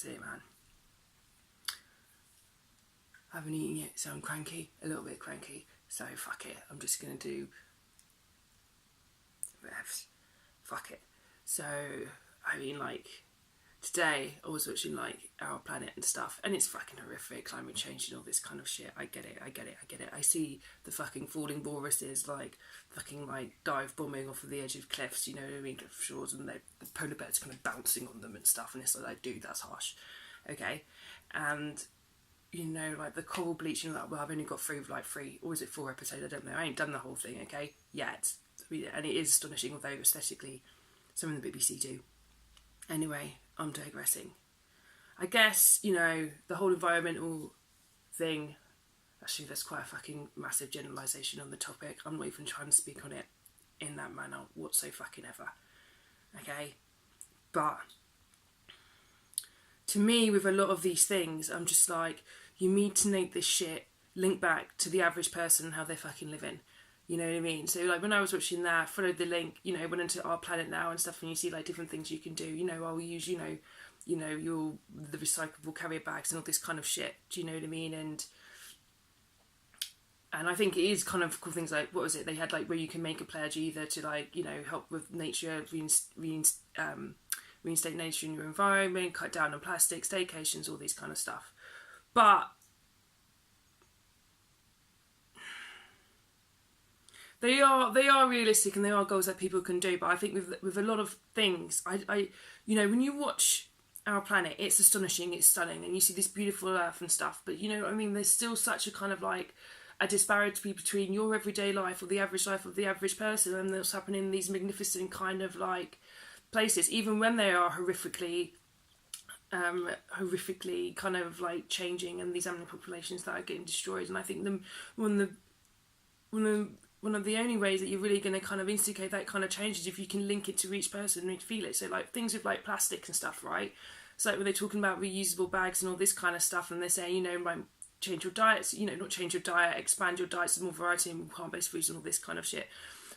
That's it, man. I haven't eaten yet, so I'm cranky, a little bit cranky. So fuck it, I'm just gonna do revs. Fuck it. So, I mean, like, today I was watching like Our Planet and stuff, and it's fucking horrific, climate change and all this kind of shit. I get it. I see the fucking falling walruses, like fucking like dive bombing off of the edge of cliffs, you know what I mean, cliff shores, and the polar bears kind of bouncing on them and stuff, and it's like, dude, that's harsh. Okay, and you know, like the coral bleaching and that. Well, I've only got three, or is it 4 episodes? I don't know. I ain't done the whole thing, okay, yet. And it is astonishing, although aesthetically, some of the BBC do. Anyway, I'm digressing. I guess, you know, the whole environmental thing, actually that's quite a fucking massive generalisation on the topic. I'm not even trying to speak on it in that manner whatsoever. Okay? But to me, with a lot of these things, I'm just like, you need to make this shit link back to the average person and how they're fucking living. You know what I mean? So like when I was watching that, followed the link, you know, went into Our Planet Now and stuff, and you see like different things you can do. You know, I'll use, the recyclable carrier bags and all this kind of shit. Do you know what I mean? And I think it is kind of cool things like, what was it? They had like where you can make a pledge either to like, you know, help with nature, reinstate nature in your environment, cut down on plastic, staycations, all these kind of stuff. But They are realistic, and they are goals that people can do. But I think with a lot of things, I you know, when you watch Our Planet, it's astonishing, it's stunning, and you see this beautiful earth and stuff. But you know what I mean? There's still such a kind of like a disparity between your everyday life or the average life of the average person and what's happening in these magnificent kind of like places, even when they are horrifically kind of like changing, and these animal populations that are getting destroyed. And I think one of the only ways that you're really going to kind of instigate that kind of change is if you can link it to each person and feel it. So like things with like plastic and stuff, right? So like when they're talking about reusable bags and all this kind of stuff, and they're saying, you know, like change your diets, you know, not change your diet, expand your diets to more variety and plant-based foods and all this kind of shit.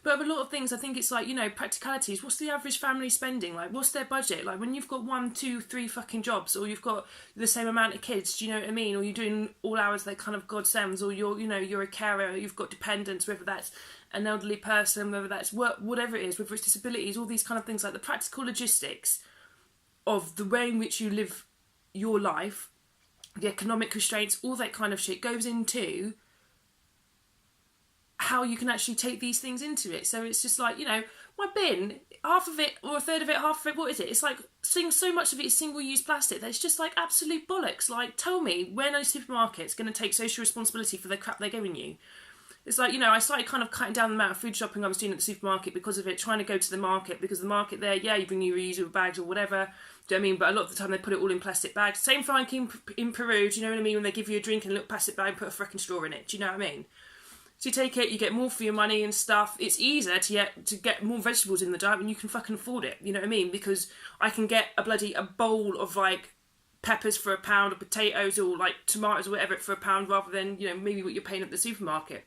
But with a lot of things, I think it's like, you know, practicalities. What's the average family spending? Like, what's their budget? Like, when you've got 1, 2, 3 fucking jobs, or you've got the same amount of kids, do you know what I mean? Or you're doing all hours like kind of God sends, or you're a carer, you've got dependents, whether that's an elderly person, whether that's work, whatever it is, whether it's disabilities, all these kind of things, like the practical logistics of the way in which you live your life, the economic constraints, all that kind of shit goes into how you can actually take these things into it. So it's just like, you know, my bin, half of it or a third of it, half of it, what is it? It's like so much of it is single-use plastic. That's just like absolute bollocks. Like, tell me, when are supermarkets going to take social responsibility for the crap they're giving you? It's like, you know, I started kind of cutting down the amount of food shopping I was doing at the supermarket because of it, trying to go to the market, because the market there, yeah, you bring your reusable bags or whatever, do you know what I mean? But a lot of the time they put it all in plastic bags. Same for like in Peru, do you know what I mean? When they give you a drink in a little plastic bag and put a freaking straw in it, do you know what I mean? So you take it, you get more for your money and stuff. It's easier to get more vegetables in the diet when you can fucking afford it, you know what I mean? Because I can get a bowl of like peppers for £1, or potatoes, or like tomatoes or whatever for £1, rather than, you know, maybe what you're paying at the supermarket.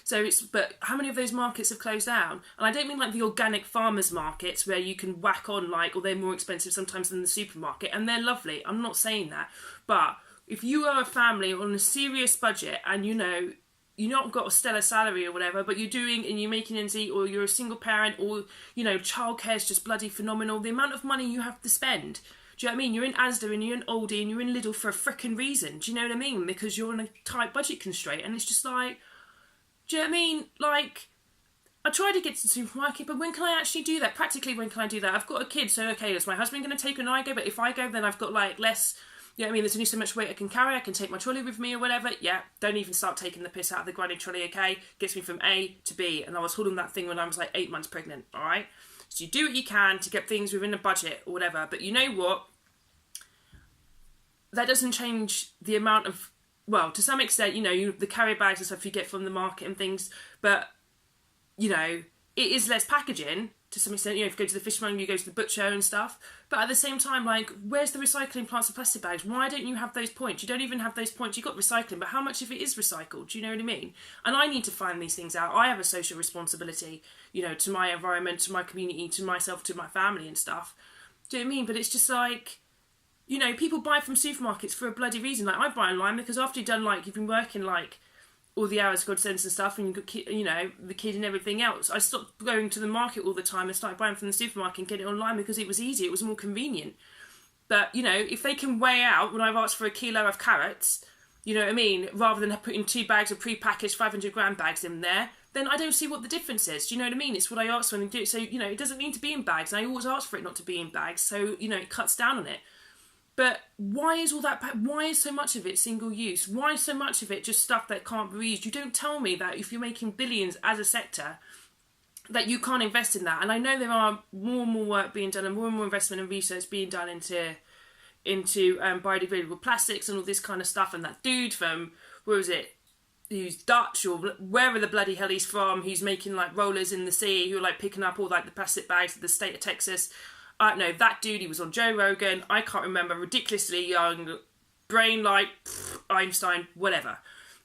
So but how many of those markets have closed down? And I don't mean like the organic farmers markets where you can whack on like, or they're more expensive sometimes than the supermarket, and they're lovely. I'm not saying that. But if you are a family on a serious budget and, you know, you've not got a stellar salary or whatever, but you're making ends meet, or you're a single parent, or, you know, childcare is just bloody phenomenal. The amount of money you have to spend. Do you know what I mean? You're in Asda and you're in Aldi and you're in Lidl for a frickin' reason. Do you know what I mean? Because you're on a tight budget constraint, and it's just like, do you know what I mean? Like, I try to get to the supermarket, but when can I actually do that? Practically, when can I do that? I've got a kid, so okay, is my husband going to take when I go? But if I go, then I've got like less, you know what I mean? There's only so much weight I can carry. I can take my trolley with me or whatever. Yeah, don't even start taking the piss out of the granny trolley, okay? Gets me from A to B, and I was hauling that thing when I was like 8 months pregnant, all right? So you do what you can to get things within a budget or whatever, but you know what? That doesn't change the amount of, well, to some extent, you know, the carrier bags and stuff you get from the market and things, but, you know, it is less packaging to some extent. You know, if you go to the fishmonger, you go to the butcher and stuff, but at the same time, like, where's the recycling plants of plastic bags? Why don't you have those points? You don't even have those points. You've got recycling, but how much of it is recycled? Do you know what I mean? And I need to find these things out. I have a social responsibility, you know, to my environment, to my community, to myself, to my family and stuff. Do you know what I mean? But it's just like, you know, people buy from supermarkets for a bloody reason. Like, I buy online because after you've done, like, you've been working, like, all the hours God sends and stuff, and you've got, you know, the kid and everything else, I stopped going to the market all the time and started buying from the supermarket and getting it online because it was easier, it was more convenient. But, you know, if they can weigh out, when I've asked for a kilo of carrots, you know what I mean, rather than putting 2 bags of pre-packaged 500-gram bags in there, then I don't see what the difference is. Do you know what I mean? It's what I asked when they do it. So, you know, it doesn't need to be in bags. And I always ask for it not to be in bags. So, you know, it cuts down on it. But why is all that, why is so much of it single use? Why is so much of it just stuff that can't be reused? You don't tell me that if you're making billions as a sector, that you can't invest in that. And I know there are more and more work being done and more investment and research being done into biodegradable plastics and all this kind of stuff. And that dude from, where was it? Who's Dutch or wherever the bloody hell he's from, who's making like rollers in the sea, who are like picking up all like the plastic bags of the state of Texas. I don't know, that dude, he was on Joe Rogan, I can't remember, ridiculously young, brain like Einstein, whatever.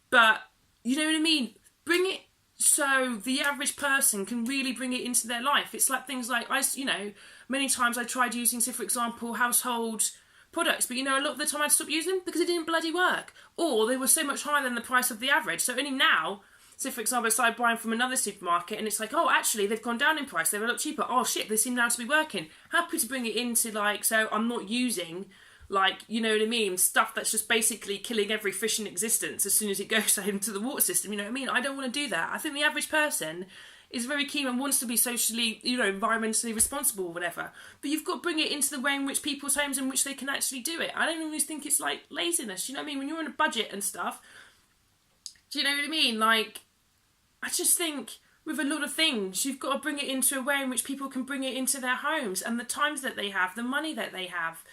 But, you know what I mean? Bring it so the average person can really bring it into their life. It's like things like, you know, many times I tried using, say for example, household products, but you know, a lot of the time I'd stop using them because it didn't bloody work, or they were so much higher than the price of the average. So only now, say for example, I started buying from another supermarket and it's like, oh, actually they've gone down in price, they're a lot cheaper, oh shit, they seem now to be working. Happy to bring it into, like, so I'm not using, like, you know what I mean, stuff that's just basically killing every fish in existence as soon as it goes into the water system, you know what I mean? I don't want to do that. I think the average person is very keen and wants to be socially, you know, environmentally responsible or whatever. But you've got to bring it into the way in which people's homes in which they can actually do it. I don't always think it's like laziness, you know what I mean? When you're on a budget and stuff, do you know what I mean? Like, I just think with a lot of things, you've got to bring it into a way in which people can bring it into their homes and the times that they have, the money that they have.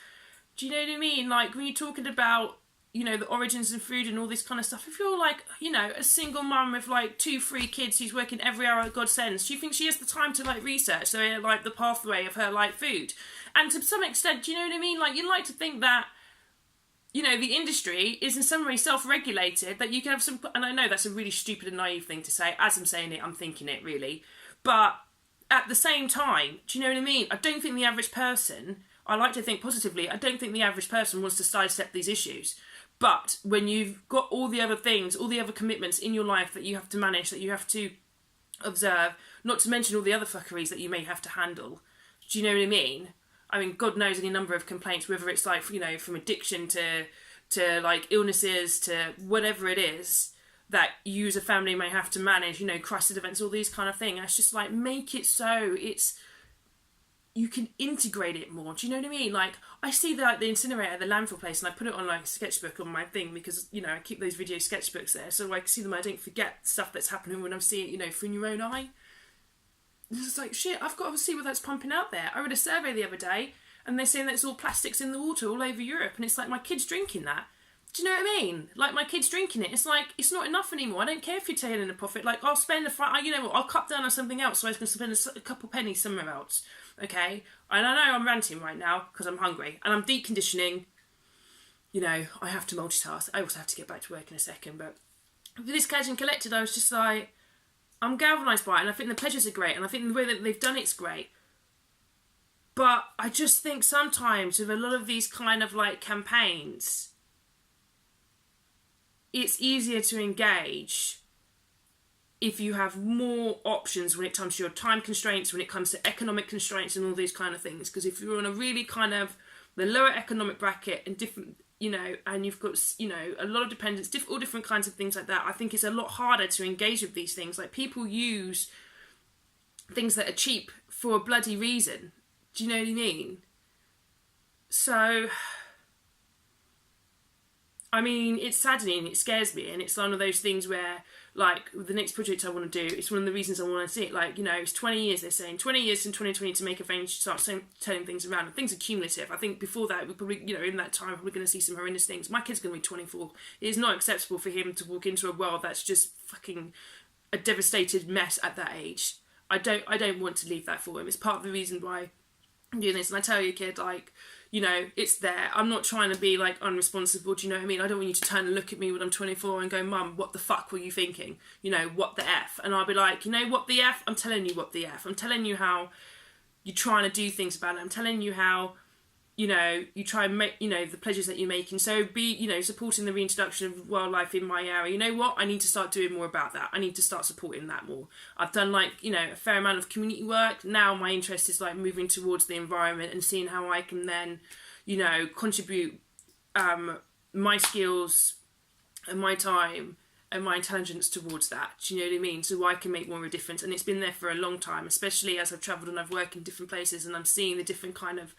Do you know what I mean? Like, when you're talking about, you know, the origins of food and all this kind of stuff, if you're like, you know, a single mum with like 2-3 kids who's working every hour God sends, do you think she has the time to like research, so like the pathway of her like food? And to some extent, do you know what I mean? Like, you'd like to think that, you know, the industry is in some way self-regulated, that you can have some, and I know that's a really stupid and naive thing to say. As I'm saying it, I'm thinking it really. But at the same time, do you know what I mean? I don't think the average person, I like to think positively, I don't think the average person wants to sidestep these issues. But when you've got all the other things, all the other commitments in your life that you have to manage, that you have to observe, not to mention all the other fuckeries that you may have to handle, do you know what I mean? I mean, God knows any number of complaints, whether it's like, you know, from addiction to like illnesses to whatever it is that you as a family may have to manage, you know, crisis events, all these kind of things. It's just like, make it so it's, you can integrate it more. Do you know what I mean? Like, I see the incinerator, the landfill place, and I put it on like a sketchbook on my thing because, you know, I keep those video sketchbooks there so I can see them. I don't forget stuff that's happening when I see it, you know, through your own eye. It's just like, shit, I've got to see what that's pumping out there. I read a survey the other day and they're saying that it's all plastics in the water all over Europe, and it's like, my kid's drinking that. Do you know what I mean? Like, my kid's drinking it. It's like, it's not enough anymore. I don't care if you're taking a profit. Like, I'll spend you know what, I'll cut down on something else so I can spend a couple pennies somewhere else. Okay? And I know I'm ranting right now because I'm hungry and I'm deep conditioning. You know, I have to multitask. I also have to get back to work in a second. But for this CAHJ Collected, I was just like, I'm galvanised by it, and I think the pleasures are great, and I think the way that they've done it's great. But I just think sometimes with a lot of these kind of like campaigns, it's easier to engage if you have more options when it comes to your time constraints, when it comes to economic constraints and all these kind of things. Because if you're on a really kind of the lower economic bracket and different, you know, and you've got, you know, a lot of dependents, all different kinds of things like that, I think it's a lot harder to engage with these things. Like, people use things that are cheap for a bloody reason. Do you know what I mean? So, I mean, it's saddening, it scares me, and it's one of those things where, like, the next project I want to do, it's one of the reasons I want to see it. Like, you know, it's 20 years, they're saying, 20 years in 2020 to make a change, start turning things around. And things are cumulative. I think before that, we probably, you know, in that time, we're going to see some horrendous things. My kid's going to be 24. It is not acceptable for him to walk into a world that's just fucking a devastated mess at that age. I don't want to leave that for him. It's part of the reason why I'm doing this. And I tell you, kid, like, you know, it's there. I'm not trying to be, like, unresponsible, do you know what I mean? I don't want you to turn and look at me when I'm 24 and go, Mum, what the fuck were you thinking? You know, what the F? And I'll be like, you know, what the F? I'm telling you what the F. I'm telling you how you're trying to do things about it. I'm telling you how, you know, you try and make, you know, the pleasures that you're making. So be, you know, supporting the reintroduction of wildlife in my area. You know what? I need to start doing more about that. I need to start supporting that more. I've done, like, you know, a fair amount of community work. Now my interest is like moving towards the environment and seeing how I can then, you know, contribute my skills and my time and my intelligence towards that. Do you know what I mean? So I can make more of a difference. And it's been there for a long time, especially as I've travelled and I've worked in different places, and I'm seeing the different kind of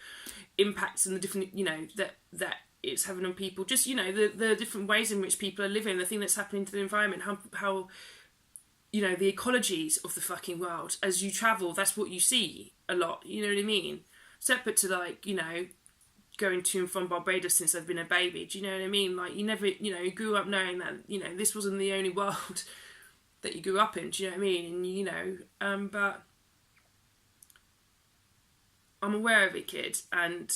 impacts and the different, you know, that it's having on people. Just, you know, the different ways in which people are living, the thing that's happening to the environment, how you know, the ecologies of the fucking world. As you travel, that's what you see a lot. You know what I mean? Separate to, like, you know, going to and from Barbados since I've been a baby. Do you know what I mean? Like, you never, you know, you grew up knowing that, you know, this wasn't the only world that you grew up in. Do you know what I mean? And, you know, but I'm aware of it, kid, and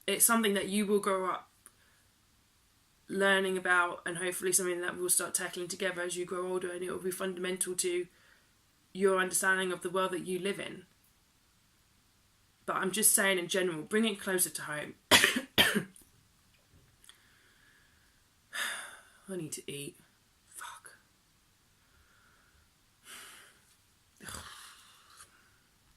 it's something that you will grow up learning about, and hopefully something that we'll start tackling together as you grow older, and it will be fundamental to your understanding of the world that you live in. But I'm just saying in general, bring it closer to home. I need to eat.